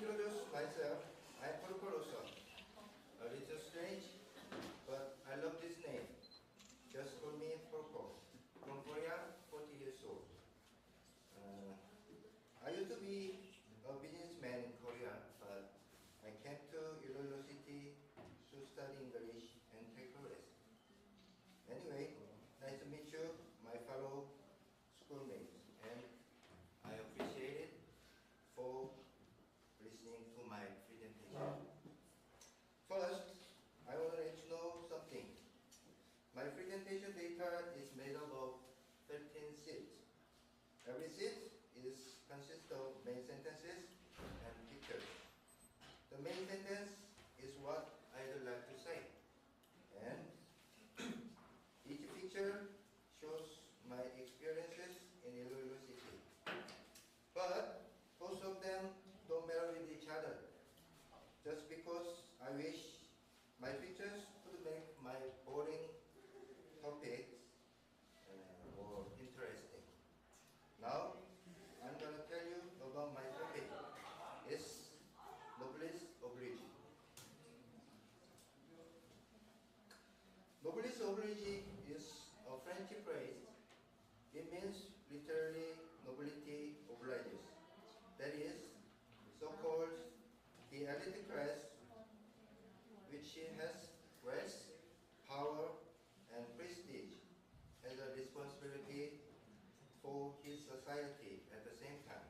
introduce myself, I'm Porco. A little strange, but I love this name. Just call me Porco. From Korea, 40 years old. I used to be a businessman in Korea, but I came to university to study English and take a rest. Anyway, nice to meet you, my fellow schoolmates, and I appreciate it for listening to my presentation. First, I want to let you know something. My presentation data is made up of 13 sheets. Every sheet consists of main sentences and pictures. The main sentence is what I'd like to say, and each picture shows my experiences in university. But both of them don't matter with each other. Just because I wish my pictures could make my boring topics more interesting. Now, I'm going to tell you about my topic. It's noblesse oblige. Noblesse oblige is a French phrase. It means literally nobility obliges. That is, so-called the elite class, which has wealth, power, and prestige, has a responsibility for his society at the same time.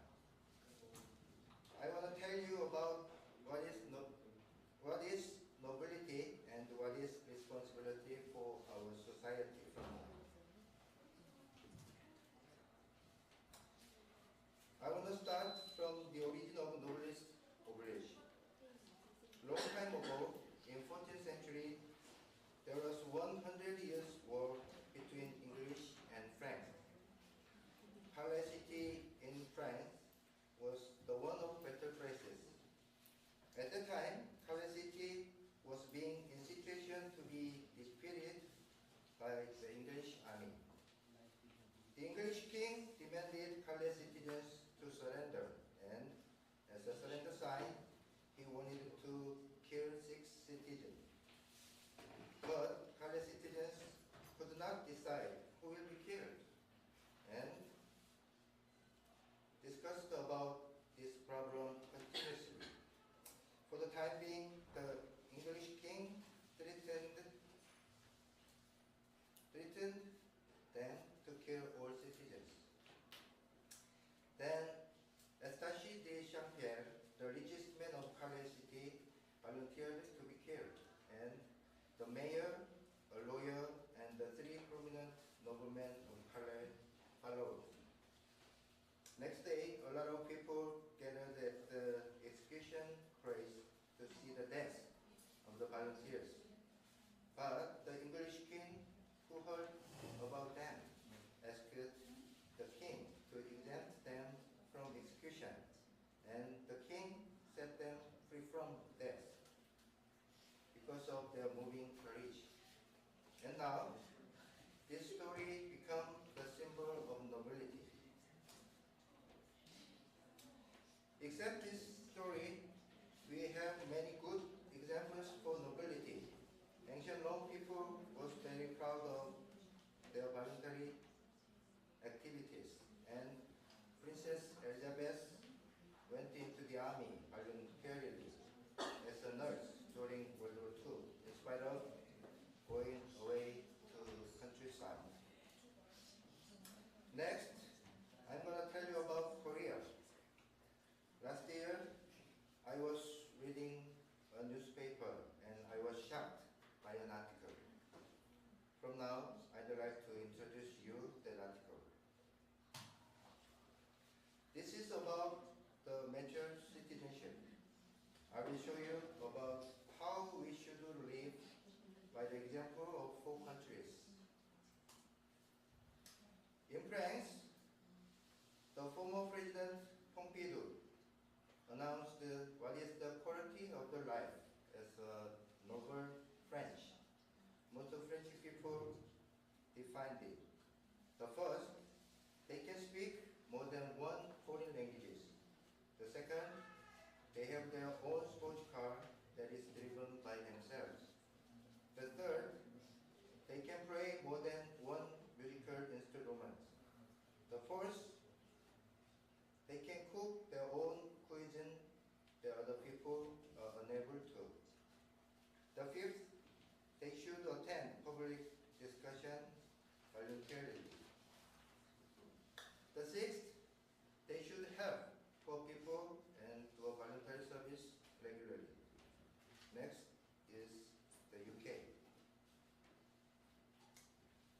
I want to tell you about what is nobility and what is responsibility for our society from now. I want to start from the origin of noblesse oblige. Long time ago, in 14th century, there was 100 years war between English and France. Calais city in France was the one of better places. At the time, Calais city was being in situation to be defeated by the English army. The English king demanded Calais citizens to surrender, and as a surrender sign, he wanted to kill 6 citizens. But Calais citizens could not decide who will be killed, and discussed about this problem continuously. For the time being, the English king threatened them to kill all citizens. Then Eustache de Champierre, the richest man of Calais city, volunteered to be killed, and the mayor, a lawyer, and the 3 prominent noblemen of Calais followed. Next day, a lot of people gathered at the execution place to see the death of the volunteers. But the English king, who heard about them, asked the king to exempt them from execution, and the king set them free from death because of their moving courage. And now, this story becomes the symbol of nobility. Except this story, we have many good examples for nobility. Ancient Rome people was very proud of their voluntary activities, and Princess Elizabeth went into the army voluntarily as a nurse during World War II, in spite of going away to the countryside. Next, I'm going to tell you about Korea. Last year, I was reading a newspaper and I was shocked by an article. From now, I'd like to introduce you that article. This is about the mature citizenship. I will show you about how we should live by the example of 4 countries. In France, the former President Pompidou announced what is the quality of the life as a noble French. Most of French people defined it. The first, they can speak more than 1 foreign languages. The second, they have The fifth, they should attend public discussion voluntarily. The sixth, they should help poor people and do a voluntary service regularly. Next is the UK.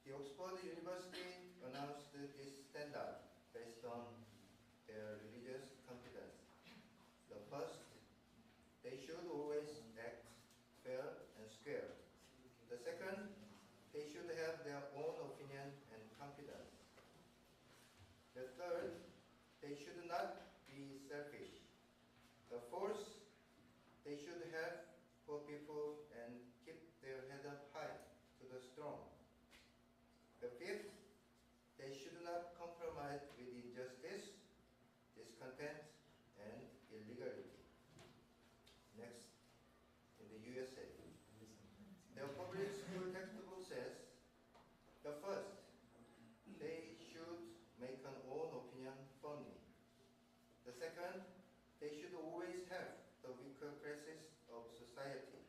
The Oxford University announced this standard based on their religious confidence. The first, they should always act fair and square. The second, they should have their own opinion and confidence. The third, they should not be selfish. The fourth, they should help poor people and keep their head up high to the strong. The fifth, they should not compromise with injustice, discontent, and illegality. Next, in the USA, their public school textbook says, the first, they should make an own opinion firmly. The second, they should always help the weaker classes of society.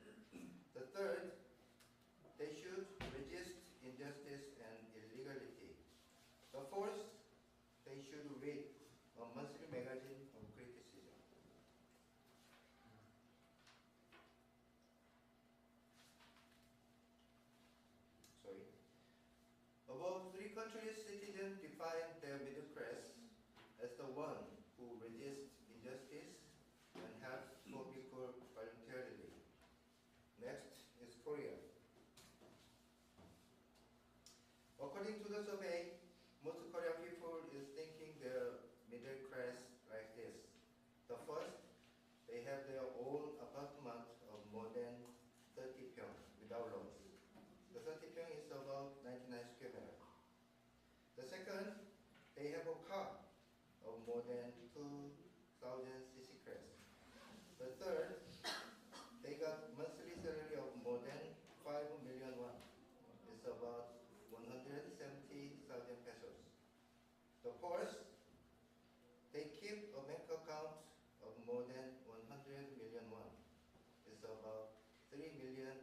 The third, they should resist injustice and illegality. The fourth, they should read a monthly magazine of criticism. Sorry. Above three countries, citizens define their middle class as the one who resists injustice and helps poor people voluntarily. Next is Korea. According to the survey, most Korean people is thinking their middle class like this. The first, they have their own apartment of more than 30 pyong without loans. The 30 pyong is about 99 square meters. The second, they have a car of more than 2,000 cc class. The third, they got monthly salary of more than 5 million won. It's about 170,000 pesos. The fourth, they keep a bank account of more than 100 million won. It's about 3,300,000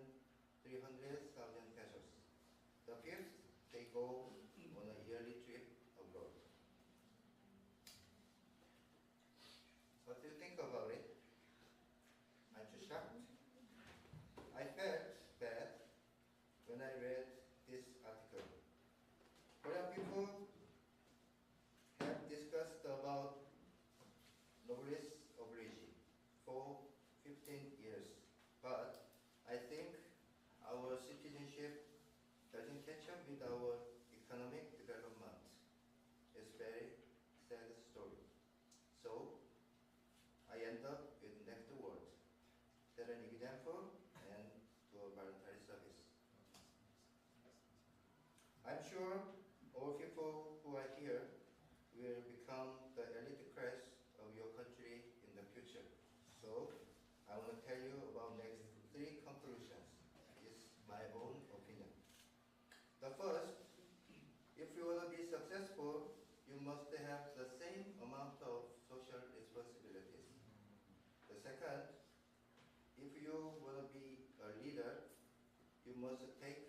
pesos. The fifth, they go on a yearly trip abroad. What do you think about it? Aren't you shocked? I felt bad when I read this article. Korean people have discussed about noblesse oblige for 15 years, but I think our citizenship doesn't catch up with our economic development. It's a very sad story. So I end up with next word. Set an example and do a voluntary service. I'm sure all people who are here will become the elite class of your country in the future. So I want to tell you about next three conclusions. It's my own opinion. The first, if you want to be successful, you must have the same amount of social responsibilities. The second, if you want to be a leader, you must take